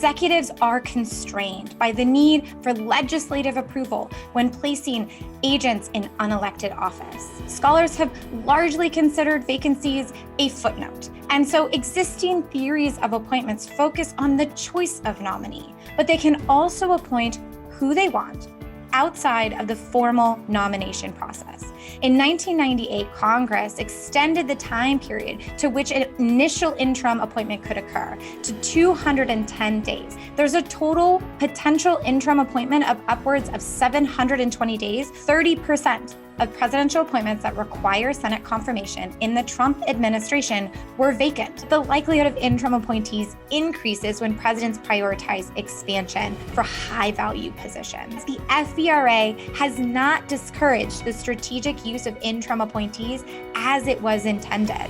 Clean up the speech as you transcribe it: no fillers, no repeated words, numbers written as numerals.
executives are constrained by the need for legislative approval when placing agents in unelected office. Scholars have largely considered vacancies a footnote, and so existing theories of appointments focus on the choice of nominee, but they can also appoint who they want outside of the formal nomination process. In 1998, Congress extended the time period to which an initial interim appointment could occur to 210 days. There's a total potential interim appointment of upwards of 720 days. 30% of presidential appointments that require Senate confirmation in the Trump administration were vacant. The likelihood of interim appointees increases when presidents prioritize expansion for high-value positions. The FVRA has not discouraged the strategic use of interim appointees as it was intended.